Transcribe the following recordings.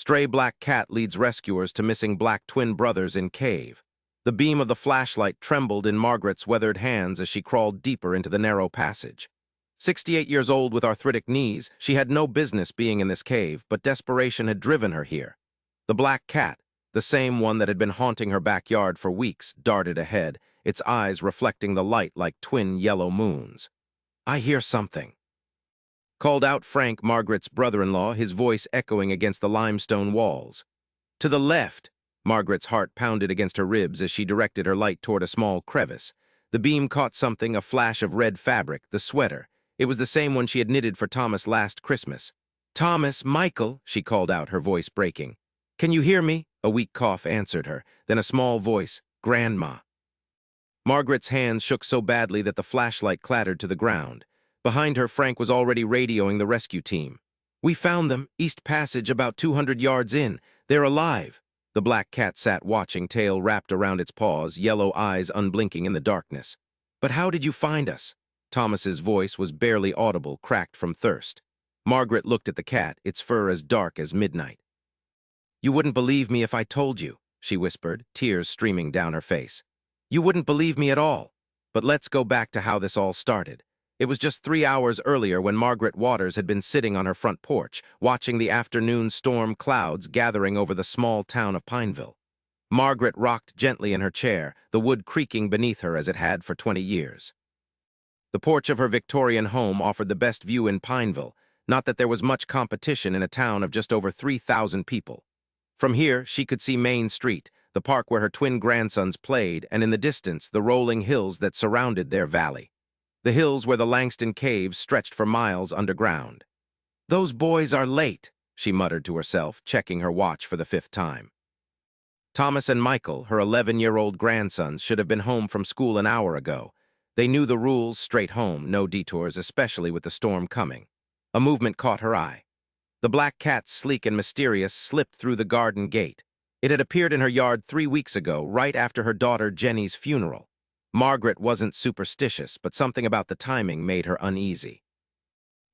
Stray black cat leads rescuers to missing black twin brothers in cave. The beam of the flashlight trembled in Margaret's weathered hands as she crawled deeper into the narrow passage. 68 years old with arthritic knees, she had no business being in this cave, but desperation had driven her here. The black cat, the same one that had been haunting her backyard for weeks, darted ahead, its eyes reflecting the light like twin yellow moons. "I hear something," called out Frank, Margaret's brother-in-law, his voice echoing against the limestone walls. "To the left!" Margaret's heart pounded against her ribs as she directed her light toward a small crevice. The beam caught something, a flash of red fabric, the sweater. It was the same one she had knitted for Thomas last Christmas. "Thomas, Michael," she called out, her voice breaking. "Can you hear me?" A weak cough answered her, then a small voice, "Grandma." Margaret's hands shook so badly that the flashlight clattered to the ground. Behind her, Frank was already radioing the rescue team. "We found them, East Passage, about 200 yards in. They're alive." The black cat sat watching, tail wrapped around its paws, yellow eyes unblinking in the darkness. "But how did you find us?" Thomas's voice was barely audible, cracked from thirst. Margaret looked at the cat, its fur as dark as midnight. "You wouldn't believe me if I told you," she whispered, tears streaming down her face. "You wouldn't believe me at all. But let's go back to how this all started. It was just 3 hours earlier when Margaret Waters had been sitting on her front porch, watching the afternoon storm clouds gathering over the small town of Pineville. Margaret rocked gently in her chair, the wood creaking beneath her as it had for 20 years. The porch of her Victorian home offered the best view in Pineville, not that there was much competition in a town of just over 3,000 people. From here, she could see Main Street, the park where her twin grandsons played, and in the distance, the rolling hills that surrounded their valley. The hills where the Langston Caves stretched for miles underground. "Those boys are late," she muttered to herself, checking her watch for the 5th time. Thomas and Michael, her 11-year-old grandsons, should have been home from school an hour ago. They knew the rules, straight home, no detours, especially with the storm coming. A movement caught her eye. The black cat, sleek and mysterious, slipped through the garden gate. It had appeared in her yard 3 weeks ago, right after her daughter Jenny's funeral. Margaret wasn't superstitious, but something about the timing made her uneasy.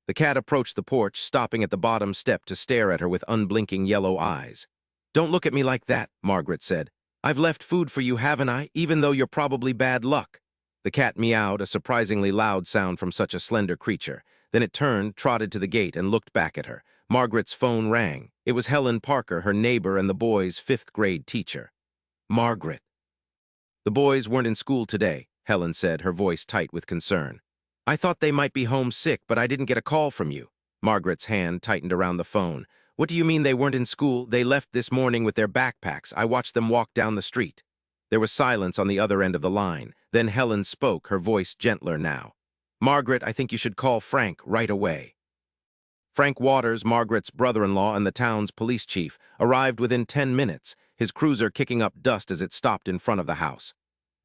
The cat approached the porch, stopping at the bottom step to stare at her with unblinking yellow eyes. "Don't look at me like that," Margaret said. "I've left food for you, haven't I, even though you're probably bad luck?" The cat meowed, a surprisingly loud sound from such a slender creature. Then it turned, trotted to the gate, and looked back at her. Margaret's phone rang. It was Helen Parker, her neighbor and the boys' 5th-grade teacher. "Margaret." "The boys weren't in school today," Helen said, her voice tight with concern. "I thought they might be homesick, but I didn't get a call from you." Margaret's hand tightened around the phone. "What do you mean they weren't in school? They left this morning with their backpacks. I watched them walk down the street." There was silence on the other end of the line. Then Helen spoke, her voice gentler now. "Margaret, I think you should call Frank right away." Frank Waters, Margaret's brother-in-law and the town's police chief, arrived within 10 minutes, his cruiser kicking up dust as it stopped in front of the house.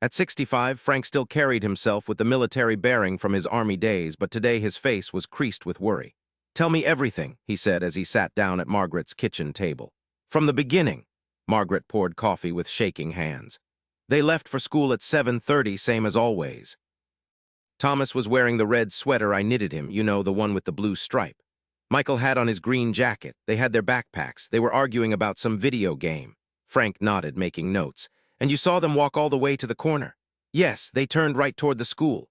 At 65, Frank still carried himself with the military bearing from his army days, but today his face was creased with worry. "Tell me everything," he said as he sat down at Margaret's kitchen table. "From the beginning." Margaret poured coffee with shaking hands. "They left for school at 7:30, same as always. Thomas was wearing the red sweater I knitted him, you know, the one with the blue stripe. Michael had on his green jacket. They had their backpacks. They were arguing about some video game." Frank nodded, making notes. "And you saw them walk all the way to the corner?" "Yes, they turned right toward the school."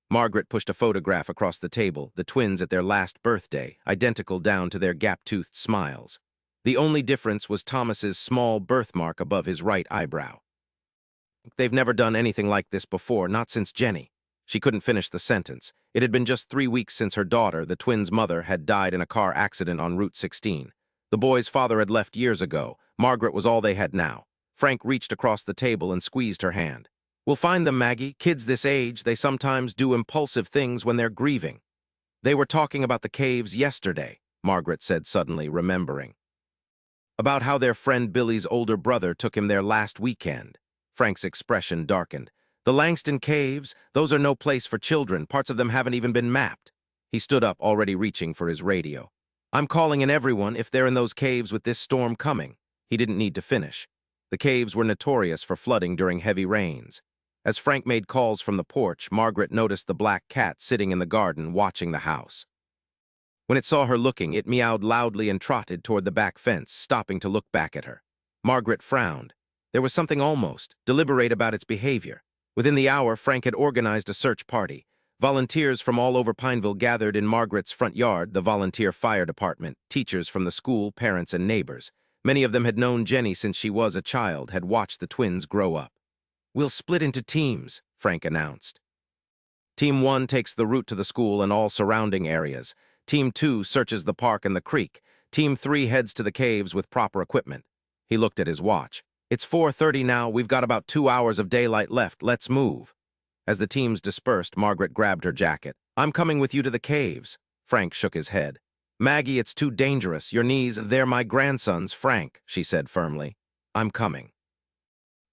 Margaret pushed a photograph across the table, the twins at their last birthday, identical down to their gap-toothed smiles. The only difference was Thomas's small birthmark above his right eyebrow. "They've never done anything like this before, not since Jenny." She couldn't finish the sentence. It had been just 3 weeks since her daughter, the twins' mother, had died in a car accident on Route 16. The boy's father had left years ago. Margaret was all they had now. Frank reached across the table and squeezed her hand. "We'll find them, Maggie. Kids this age, they sometimes do impulsive things when they're grieving." "They were talking about the caves yesterday," Margaret said suddenly, remembering. "About how their friend Billy's older brother took him there last weekend." Frank's expression darkened. "The Langston Caves, those are no place for children. Parts of them haven't even been mapped." He stood up, already reaching for his radio. "I'm calling in everyone if they're in those caves with this storm coming." He didn't need to finish. The caves were notorious for flooding during heavy rains. As Frank made calls from the porch, Margaret noticed the black cat sitting in the garden watching the house. When it saw her looking, it meowed loudly and trotted toward the back fence, stopping to look back at her. Margaret frowned. There was something almost deliberate about its behavior. Within the hour, Frank had organized a search party. Volunteers from all over Pineville gathered in Margaret's front yard, the volunteer fire department, teachers from the school, parents, and neighbors. Many of them had known Jenny since she was a child, had watched the twins grow up. "We'll split into teams," Frank announced. Team 1 takes the route to the school and all surrounding areas. Team 2 searches the park and the creek. Team 3 heads to the caves with proper equipment. He looked at his watch. "It's 4:30 now. We've got about 2 hours of daylight left. Let's move." As the teams dispersed, Margaret grabbed her jacket. "I'm coming with you to the caves." Frank shook his head. "Maggie, it's too dangerous. Your knees, they're my grandsons, Frank," she said firmly. "I'm coming."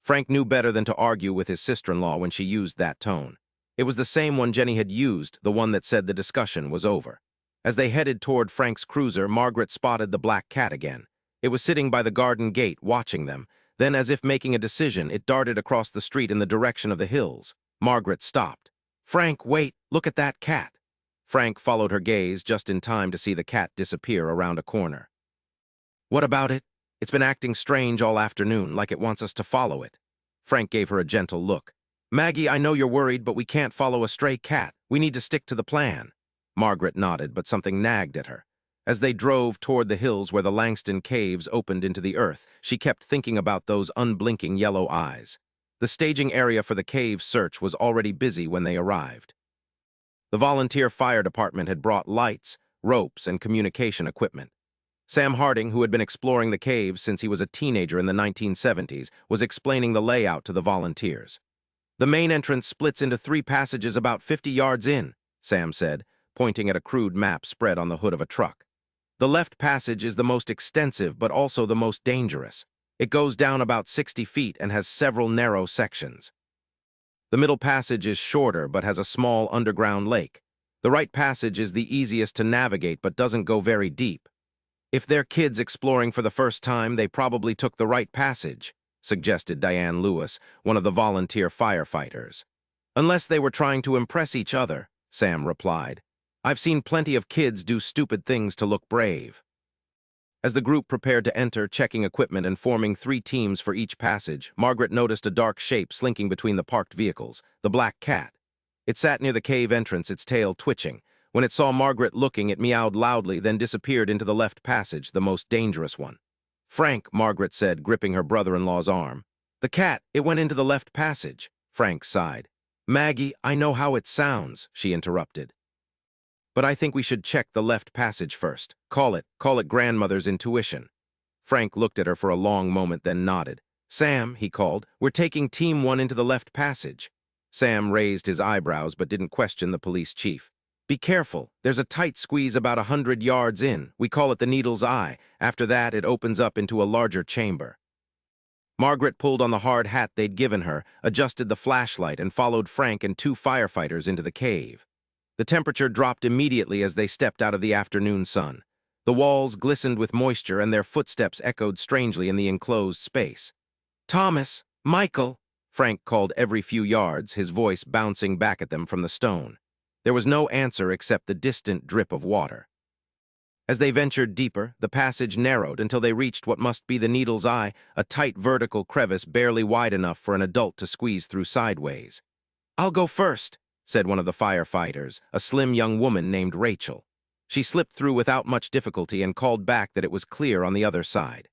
Frank knew better than to argue with his sister-in-law when she used that tone. It was the same one Jenny had used, the one that said the discussion was over. As they headed toward Frank's cruiser, Margaret spotted the black cat again. It was sitting by the garden gate, watching them. Then, as if making a decision, it darted across the street in the direction of the hills. Margaret stopped. "Frank, wait, look at that cat." Frank followed her gaze just in time to see the cat disappear around a corner. "What about it? It's been acting strange all afternoon, like it wants us to follow it." Frank gave her a gentle look. "Maggie, I know you're worried, but we can't follow a stray cat. We need to stick to the plan." Margaret nodded, but something nagged at her. As they drove toward the hills where the Langston Caves opened into the earth, she kept thinking about those unblinking yellow eyes. The staging area for the cave search was already busy when they arrived. The volunteer fire department had brought lights, ropes, and communication equipment. Sam Harding, who had been exploring the caves since he was a teenager in the 1970s, was explaining the layout to the volunteers. "The main entrance splits into 3 passages about 50 yards in," Sam said, pointing at a crude map spread on the hood of a truck. "The left passage is the most extensive but also the most dangerous. It goes down about 60 feet and has several narrow sections. The middle passage is shorter but has a small underground lake. The right passage is the easiest to navigate but doesn't go very deep. If they're kids exploring for the first time, they probably took the right passage," suggested Diane Lewis, one of the volunteer firefighters. "Unless they were trying to impress each other," Sam replied. "I've seen plenty of kids do stupid things to look brave." As the group prepared to enter, checking equipment and forming 3 teams for each passage, Margaret noticed a dark shape slinking between the parked vehicles, the black cat. It sat near the cave entrance, its tail twitching. When it saw Margaret looking, it meowed loudly, then disappeared into the left passage, the most dangerous one. "Frank," Margaret said, gripping her brother-in-law's arm. "The cat, it went into the left passage." Frank sighed. "Maggie, I know how it sounds," she interrupted. "But I think we should check the left passage first. Call it grandmother's intuition." Frank looked at her for a long moment, then nodded. "Sam," he called, "we're taking Team 1 into the left passage." Sam raised his eyebrows but didn't question the police chief. "Be careful. There's a tight squeeze about 100 yards in. We call it the needle's eye. After that, it opens up into a larger chamber." Margaret pulled on the hard hat they'd given her, adjusted the flashlight, and followed Frank and 2 firefighters into the cave. The temperature dropped immediately as they stepped out of the afternoon sun. The walls glistened with moisture and their footsteps echoed strangely in the enclosed space. "Thomas! Michael!" Frank called every few yards, his voice bouncing back at them from the stone. There was no answer except the distant drip of water. As they ventured deeper, the passage narrowed until they reached what must be the needle's eye, a tight vertical crevice barely wide enough for an adult to squeeze through sideways. "I'll go first," said one of the firefighters, a slim young woman named Rachel. She slipped through without much difficulty and called back that it was clear on the other side.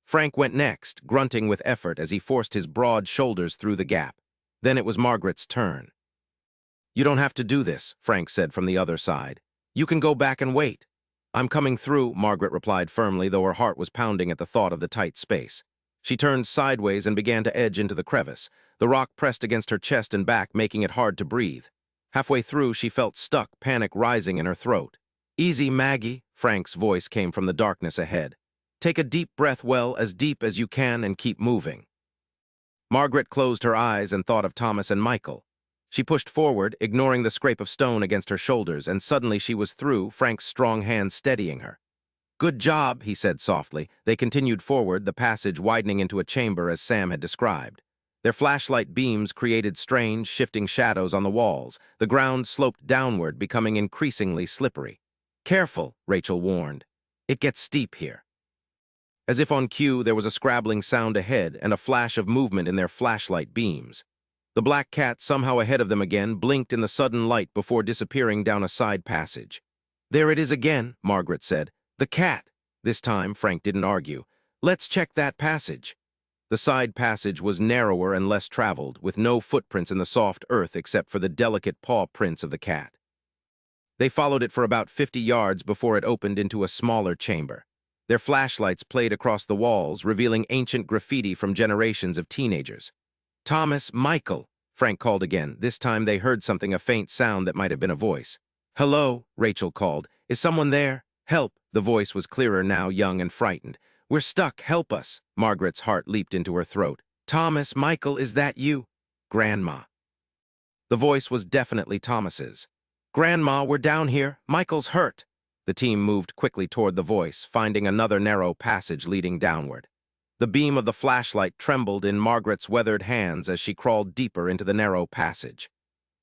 Frank went next, grunting with effort as he forced his broad shoulders through the gap. Then it was Margaret's turn. "You don't have to do this," Frank said from the other side. "You can go back and wait." "I'm coming through," Margaret replied firmly, though her heart was pounding at the thought of the tight space. She turned sideways and began to edge into the crevice. The rock pressed against her chest and back, making it hard to breathe. Halfway through, she felt stuck, panic rising in her throat. "Easy, Maggie," Frank's voice came from the darkness ahead. "Take a deep breath, well, as deep as you can, and keep moving." Margaret closed her eyes and thought of Thomas and Michael. She pushed forward, ignoring the scrape of stone against her shoulders, and suddenly she was through, Frank's strong hand steadying her. "Good job," he said softly. They continued forward, the passage widening into a chamber as Sam had described. Their flashlight beams created strange, shifting shadows on the walls. The ground sloped downward, becoming increasingly slippery. Careful, Rachel warned. It gets steep here. As if on cue, there was a scrabbling sound ahead and a flash of movement in their flashlight beams. The black cat, somehow ahead of them again, blinked in the sudden light before disappearing down a side passage. There it is again, Margaret said. The cat. This time, Frank didn't argue. Let's check that passage. The side passage was narrower and less traveled, with no footprints in the soft earth except for the delicate paw prints of the cat. They followed it for about 50 yards before it opened into a smaller chamber. Their flashlights played across the walls, revealing ancient graffiti from generations of teenagers. Thomas, Michael, Frank called again. This time they heard something, a faint sound that might have been a voice. Hello, Rachel called. Is someone there? Help. The voice was clearer now, young and frightened. We're stuck. Help us. Margaret's heart leaped into her throat. Thomas, Michael, is that you? Grandma. The voice was definitely Thomas's. Grandma, we're down here. Michael's hurt. The team moved quickly toward the voice, finding another narrow passage leading downward. The beam of the flashlight trembled in Margaret's weathered hands as she crawled deeper into the narrow passage.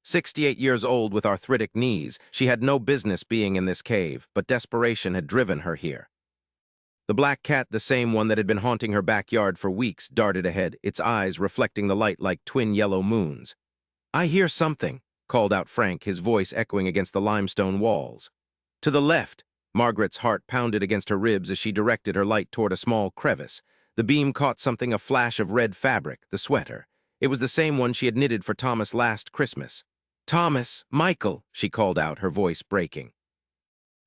68 years old with arthritic knees, she had no business being in this cave, but desperation had driven her here. The black cat, the same one that had been haunting her backyard for weeks, darted ahead, its eyes reflecting the light like twin yellow moons. I hear something, called out Frank, his voice echoing against the limestone walls. To the left. Margaret's heart pounded against her ribs as she directed her light toward a small crevice. The beam caught something, a flash of red fabric, the sweater. It was the same one she had knitted for Thomas last Christmas. Thomas, Michael, she called out, her voice breaking.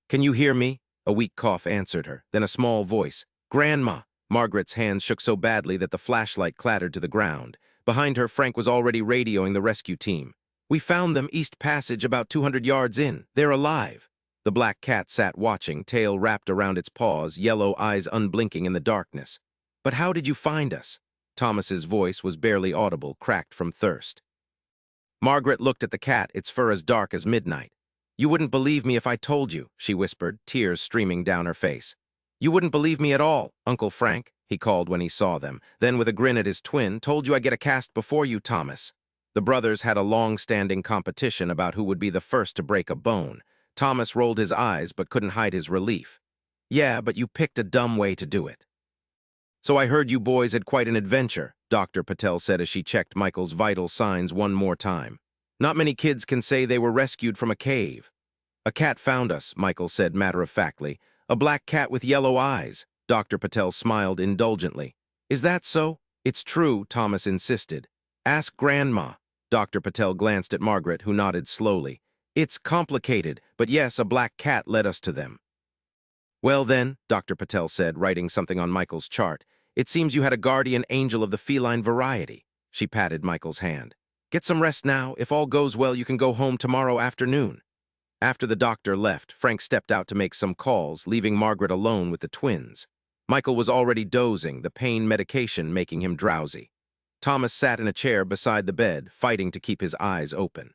Can you hear me? A weak cough answered her, then a small voice. Grandma. Margaret's hands shook so badly that the flashlight clattered to the ground. Behind her, Frank was already radioing the rescue team. We found them, East Passage, about 200 yards in. They're alive. The black cat sat watching, tail wrapped around its paws, yellow eyes unblinking in the darkness. But how did you find us? Thomas's voice was barely audible, cracked from thirst. Margaret looked at the cat, its fur as dark as midnight. You wouldn't believe me if I told you, she whispered, tears streaming down her face. You wouldn't believe me at all, Uncle Frank, he called when he saw them. Then, with a grin at his twin, told you I'd get a cast before you, Thomas. The brothers had a long-standing competition about who would be the first to break a bone. Thomas rolled his eyes but couldn't hide his relief. Yeah, but you picked a dumb way to do it. So I heard you boys had quite an adventure, Dr. Patel said as she checked Michael's vital signs one more time. Not many kids can say they were rescued from a cave. A cat found us, Michael said matter-of-factly. A black cat with yellow eyes. Dr. Patel smiled indulgently. Is that so? It's true, Thomas insisted. Ask Grandma. Dr. Patel glanced at Margaret, who nodded slowly. It's complicated, but yes, a black cat led us to them. Well then, Dr. Patel said, writing something on Michael's chart, it seems you had a guardian angel of the feline variety. She patted Michael's hand. Get some rest now. If all goes well, you can go home tomorrow afternoon. After the doctor left, Frank stepped out to make some calls, leaving Margaret alone with the twins. Michael was already dozing, the pain medication making him drowsy. Thomas sat in a chair beside the bed, fighting to keep his eyes open.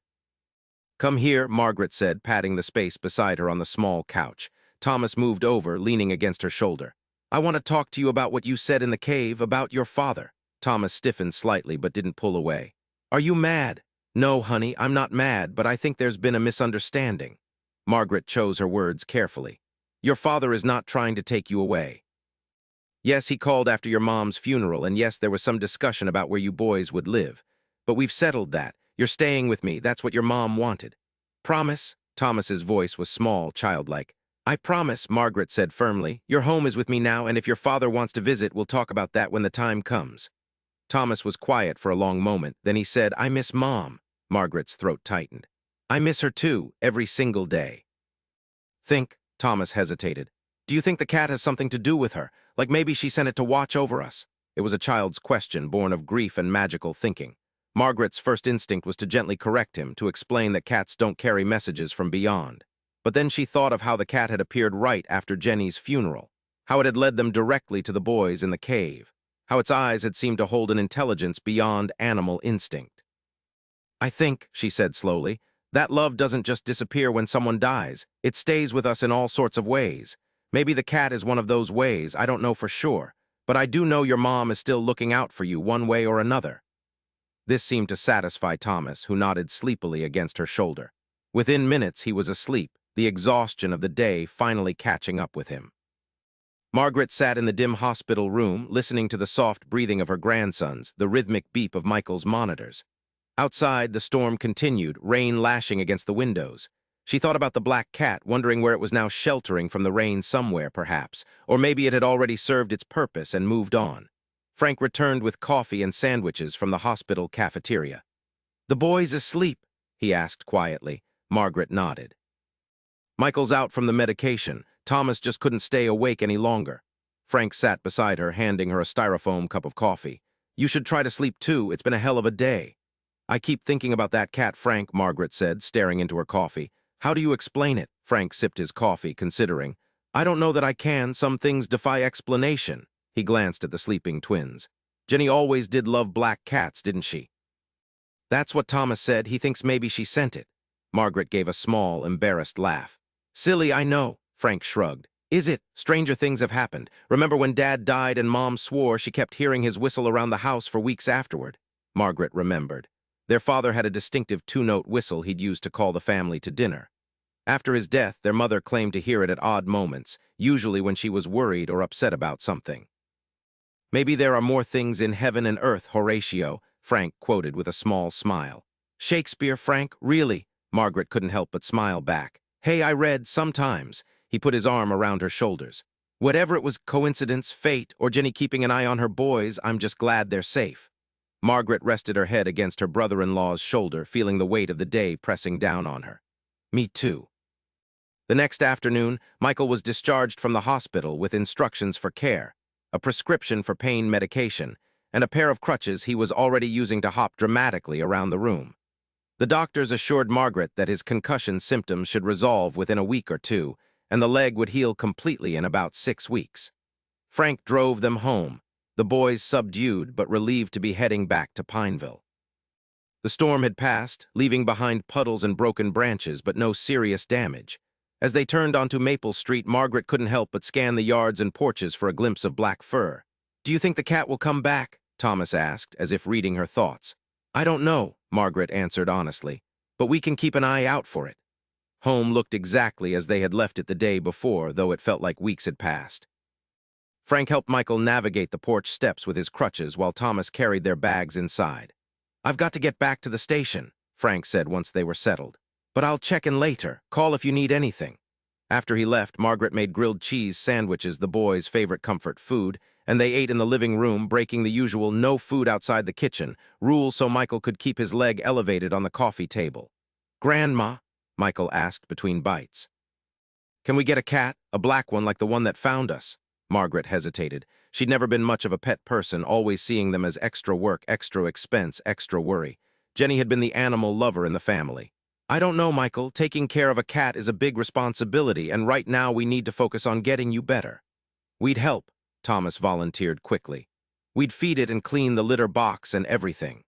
Come here, Margaret said, patting the space beside her on the small couch. Thomas moved over, leaning against her shoulder. I want to talk to you about what you said in the cave, about your father. Thomas stiffened slightly but didn't pull away. Are you mad? No, honey, I'm not mad, but I think there's been a misunderstanding. Margaret chose her words carefully. Your father is not trying to take you away. Yes, he called after your mom's funeral, and yes, there was some discussion about where you boys would live. But we've settled that. You're staying with me. That's what your mom wanted. Promise? Thomas's voice was small, childlike. I promise, Margaret said firmly. Your home is with me now, and if your father wants to visit, we'll talk about that when the time comes. Thomas was quiet for a long moment. Then he said, I miss Mom. Margaret's throat tightened. I miss her too, every single day. Thomas hesitated. Do you think the cat has something to do with her? Like maybe she sent it to watch over us? It was a child's question, born of grief and magical thinking. Margaret's first instinct was to gently correct him, to explain that cats don't carry messages from beyond. But then she thought of how the cat had appeared right after Jenny's funeral, how it had led them directly to the boys in the cave, how its eyes had seemed to hold an intelligence beyond animal instinct. I think, she said slowly, that love doesn't just disappear when someone dies. It stays with us in all sorts of ways. Maybe the cat is one of those ways, I don't know for sure, but I do know your mom is still looking out for you one way or another. This seemed to satisfy Thomas, who nodded sleepily against her shoulder. Within minutes, he was asleep, the exhaustion of the day finally catching up with him. Margaret sat in the dim hospital room, listening to the soft breathing of her grandsons, the rhythmic beep of Michael's monitors. Outside, the storm continued, rain lashing against the windows. She thought about the black cat, wondering where it was now sheltering from the rain somewhere, perhaps, or maybe it had already served its purpose and moved on. Frank returned with coffee and sandwiches from the hospital cafeteria. "The boy's asleep," he asked quietly. Margaret nodded. "Michael's out from the medication. Thomas just couldn't stay awake any longer." Frank sat beside her, handing her a styrofoam cup of coffee. "You should try to sleep too. It's been a hell of a day." "I keep thinking about that cat, Frank," Margaret said, staring into her coffee. "How do you explain it?" Frank sipped his coffee, considering. "I don't know that I can. Some things defy explanation." He glanced at the sleeping twins. "Jenny always did love black cats, didn't she?" "That's what Thomas said. He thinks maybe she sent it." Margaret gave a small, embarrassed laugh. "Silly, I know," Frank shrugged. "Is it? Stranger things have happened. Remember when Dad died and Mom swore she kept hearing his whistle around the house for weeks afterward?" Margaret remembered. Their father had a distinctive two-note whistle he'd used to call the family to dinner. After his death, their mother claimed to hear it at odd moments, usually when she was worried or upset about something. "Maybe there are more things in heaven and earth, Horatio," Frank quoted with a small smile. "Shakespeare, Frank? Really?" Margaret couldn't help but smile back. "Hey, I read sometimes." He put his arm around her shoulders. "Whatever it was, coincidence, fate, or Jenny keeping an eye on her boys, I'm just glad they're safe." Margaret rested her head against her brother-in-law's shoulder, feeling the weight of the day pressing down on her. "Me too." The next afternoon, Michael was discharged from the hospital with instructions for care, a prescription for pain medication, and a pair of crutches he was already using to hop dramatically around the room. The doctors assured Margaret that his concussion symptoms should resolve within a week or two, and the leg would heal completely in about 6 weeks. Frank drove them home, the boys subdued but relieved to be heading back to Pineville. The storm had passed, leaving behind puddles and broken branches, but no serious damage. As they turned onto Maple Street, Margaret couldn't help but scan the yards and porches for a glimpse of black fur. "Do you think the cat will come back?" Thomas asked, as if reading her thoughts. "I don't know," Margaret answered honestly, "but we can keep an eye out for it." Home looked exactly as they had left it the day before, though it felt like weeks had passed. Frank helped Michael navigate the porch steps with his crutches while Thomas carried their bags inside. "I've got to get back to the station," Frank said once they were settled. "But I'll check in later. Call if you need anything." After he left, Margaret made grilled cheese sandwiches, the boys' favorite comfort food, and they ate in the living room, breaking the usual no food outside the kitchen rule so Michael could keep his leg elevated on the coffee table. "Grandma," Michael asked between bites. "Can we get a cat, a black one like the one that found us?" Margaret hesitated. She'd never been much of a pet person, always seeing them as extra work, extra expense, extra worry. Jenny had been the animal lover in the family. "I don't know, Michael. Taking care of a cat is a big responsibility, and right now we need to focus on getting you better." "We'd help," Thomas volunteered quickly. "We'd feed it and clean the litter box and everything."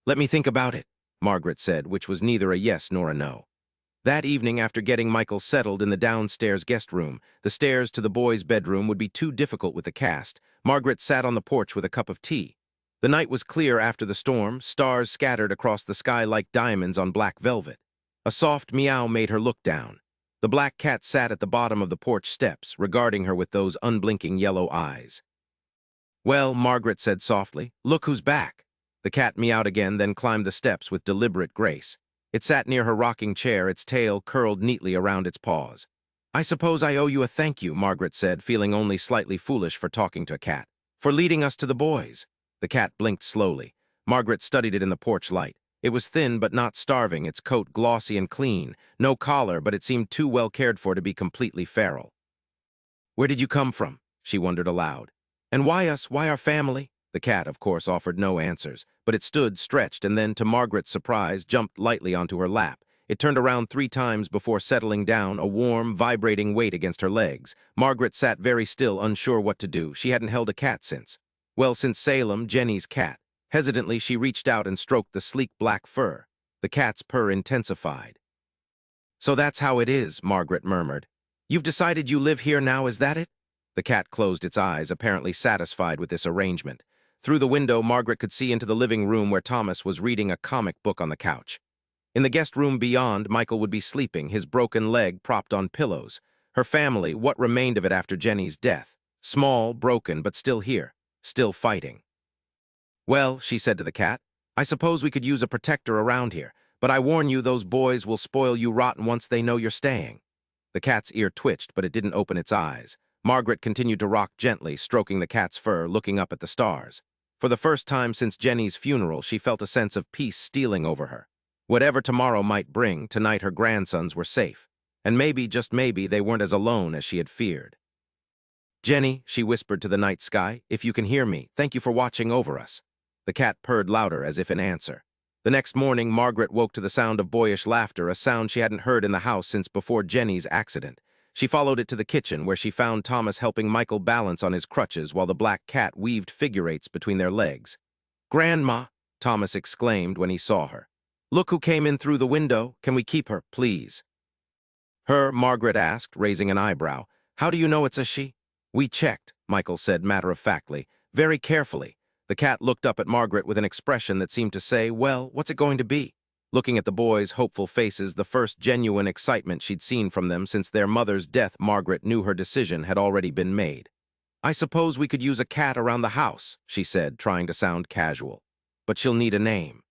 "Let me think about it," Margaret said, which was neither a yes nor a no. That evening, after getting Michael settled in the downstairs guest room, the stairs to the boys' bedroom would be too difficult with the cast. Margaret sat on the porch with a cup of tea. The night was clear after the storm, stars scattered across the sky like diamonds on black velvet. A soft meow made her look down. The black cat sat at the bottom of the porch steps, regarding her with those unblinking yellow eyes. "Well," Margaret said softly, "look who's back." The cat meowed again, then climbed the steps with deliberate grace. It sat near her rocking chair, its tail curled neatly around its paws. "I suppose I owe you a thank you," Margaret said, feeling only slightly foolish for talking to a cat. "For leading us to the boys." The cat blinked slowly. Margaret studied it in the porch light. It was thin but not starving, its coat glossy and clean. No collar, but it seemed too well cared for to be completely feral. "Where did you come from?" she wondered aloud. "And why us? Why our family?" The cat, of course, offered no answers, but it stood, stretched, and then, to Margaret's surprise, jumped lightly onto her lap. It turned around 3 times before settling down, a warm, vibrating weight against her legs. Margaret sat very still, unsure what to do. She hadn't held a cat since. Well, since Salem, Jenny's cat. Hesitantly, she reached out and stroked the sleek black fur. The cat's purr intensified. "So that's how it is," Margaret murmured. "You've decided you live here now, is that it?" The cat closed its eyes, apparently satisfied with this arrangement. Through the window, Margaret could see into the living room where Thomas was reading a comic book on the couch. In the guest room beyond, Michael would be sleeping, his broken leg propped on pillows. Her family, what remained of it after Jenny's death. Small, broken, but still here, still fighting. "Well," she said to the cat, "I suppose we could use a protector around here, but I warn you, those boys will spoil you rotten once they know you're staying." The cat's ear twitched, but it didn't open its eyes. Margaret continued to rock gently, stroking the cat's fur, looking up at the stars. For the first time since Jenny's funeral, she felt a sense of peace stealing over her. Whatever tomorrow might bring, tonight her grandsons were safe. And maybe, just maybe, they weren't as alone as she had feared. "Jenny," she whispered to the night sky, "if you can hear me, thank you for watching over us." The cat purred louder as if in answer. The next morning, Margaret woke to the sound of boyish laughter, a sound she hadn't heard in the house since before Jenny's accident. She followed it to the kitchen, where she found Thomas helping Michael balance on his crutches while the black cat weaved figure eights between their legs. "Grandma," Thomas exclaimed when he saw her. "Look who came in through the window. Can we keep her, please?" "Her?" Margaret asked, raising an eyebrow. "How do you know it's a she?" "We checked," Michael said matter-of-factly, "very carefully." The cat looked up at Margaret with an expression that seemed to say, "Well, what's it going to be?" Looking at the boys' hopeful faces, the first genuine excitement she'd seen from them since their mother's death, Margaret knew her decision had already been made. "I suppose we could use a cat around the house," she said, trying to sound casual. "But she'll need a name."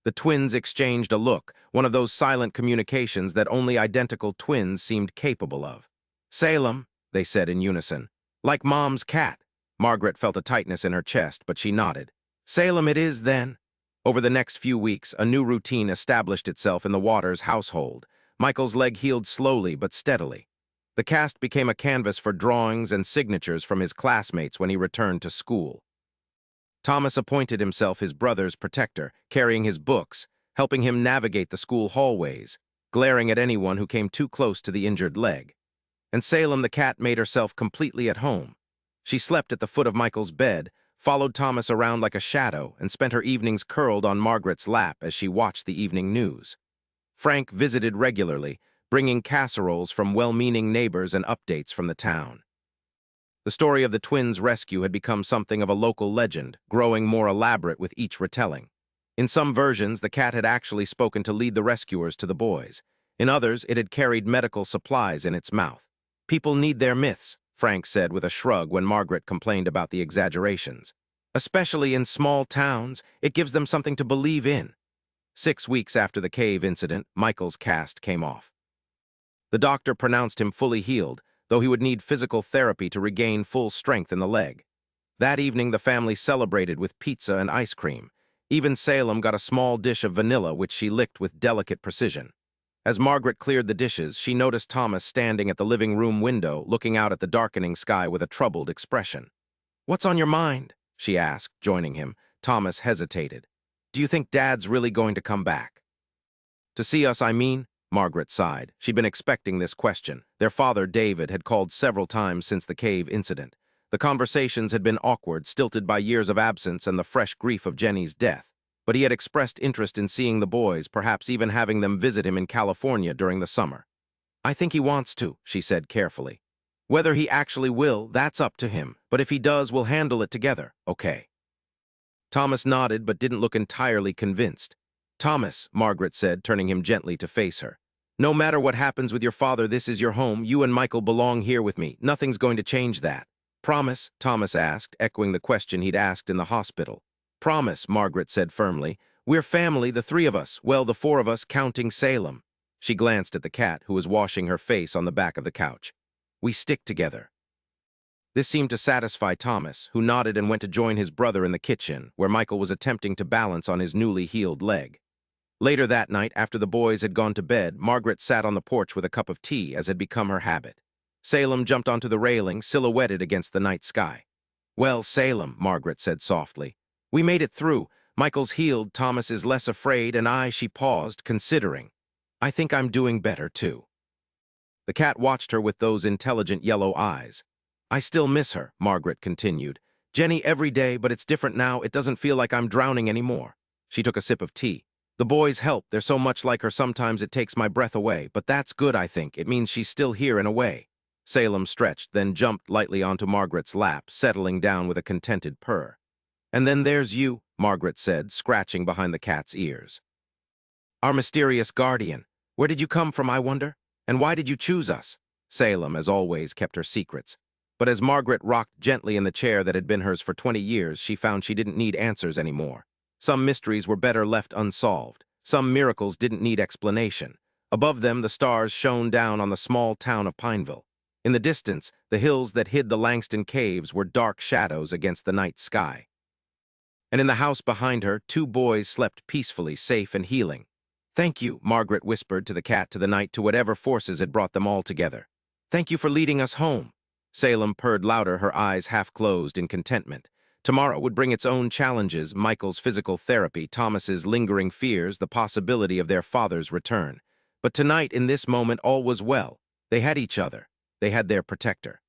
The twins exchanged a look, one of those silent communications that only identical twins seemed capable of. "Salem," they said in unison. "Like Mom's cat." Margaret felt a tightness in her chest, but she nodded. "Salem it is, then." Over the next few weeks, a new routine established itself in the Waters household. Michael's leg healed slowly but steadily. The cast became a canvas for drawings and signatures from his classmates when he returned to school. Thomas appointed himself his brother's protector, carrying his books, helping him navigate the school hallways, glaring at anyone who came too close to the injured leg. And Salem the cat made herself completely at home. She slept at the foot of Michael's bed, followed Thomas around like a shadow, and spent her evenings curled on Margaret's lap as she watched the evening news. Frank visited regularly, bringing casseroles from well-meaning neighbors and updates from the town. The story of the twins' rescue had become something of a local legend, growing more elaborate with each retelling. In some versions, the cat had actually spoken to lead the rescuers to the boys. In others, it had carried medical supplies in its mouth. "People need their myths," Frank said with a shrug when Margaret complained about the exaggerations. "Especially in small towns, it gives them something to believe in." 6 weeks after the cave incident, Michael's cast came off. The doctor pronounced him fully healed, though he would need physical therapy to regain full strength in the leg. That evening, the family celebrated with pizza and ice cream. Even Salem got a small dish of vanilla, which she licked with delicate precision. As Margaret cleared the dishes, she noticed Thomas standing at the living room window, looking out at the darkening sky with a troubled expression. "What's on your mind?" she asked, joining him. Thomas hesitated. "Do you think Dad's really going to come back?" "To see us, I mean?" Margaret sighed. She'd been expecting this question. Their father, David, had called several times since the cave incident. The conversations had been awkward, stilted by years of absence and the fresh grief of Jenny's death. But he had expressed interest in seeing the boys, perhaps even having them visit him in California during the summer. "I think he wants to," she said carefully. "Whether he actually will, that's up to him. But if he does, we'll handle it together, okay?" Thomas nodded but didn't look entirely convinced. "Thomas," Margaret said, turning him gently to face her. "No matter what happens with your father, this is your home. You and Michael belong here with me. Nothing's going to change that." "Promise?" Thomas asked, echoing the question he'd asked in the hospital. "Promise," Margaret said firmly. "We're family, the three of us. Well, the four of us, counting Salem." She glanced at the cat, who was washing her face on the back of the couch. "We stick together." This seemed to satisfy Thomas, who nodded and went to join his brother in the kitchen, where Michael was attempting to balance on his newly healed leg. Later that night, after the boys had gone to bed, Margaret sat on the porch with a cup of tea, as had become her habit. Salem jumped onto the railing, silhouetted against the night sky. "Well, Salem," Margaret said softly. "We made it through. Michael's healed, Thomas is less afraid, and she paused, considering. I think I'm doing better, too." The cat watched her with those intelligent yellow eyes. "I still miss her," Margaret continued. "Jenny every day, but it's different now. It doesn't feel like I'm drowning anymore." She took a sip of tea. "The boys help. They're so much like her sometimes it takes my breath away, but that's good, I think. It means she's still here in a way." Salem stretched, then jumped lightly onto Margaret's lap, settling down with a contented purr. "And then there's you," Margaret said, scratching behind the cat's ears. Our mysterious guardian. Where did you come from, I wonder? And why did you choose us? Salem, as always, kept her secrets. But as Margaret rocked gently in the chair that had been hers for 20 years, she found she didn't need answers anymore. Some mysteries were better left unsolved. Some miracles didn't need explanation. Above them, the stars shone down on the small town of Pineville. In the distance, the hills that hid the Langston Caves were dark shadows against the night sky. And in the house behind her, 2 boys slept peacefully, safe and healing. "Thank you," Margaret whispered to the cat, to the night, to whatever forces had brought them all together. "Thank you for leading us home." Salem purred louder, her eyes half closed in contentment. Tomorrow would bring its own challenges: Michael's physical therapy, Thomas's lingering fears, the possibility of their father's return. But tonight, in this moment, all was well. They had each other. They had their protector.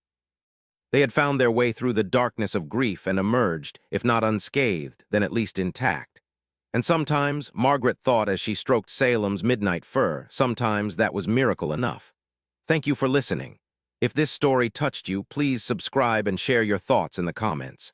They had found their way through the darkness of grief and emerged, if not unscathed, then at least intact. And sometimes, Margaret thought as she stroked Salem's midnight fur, sometimes that was miracle enough. Thank you for listening. If this story touched you, please subscribe and share your thoughts in the comments.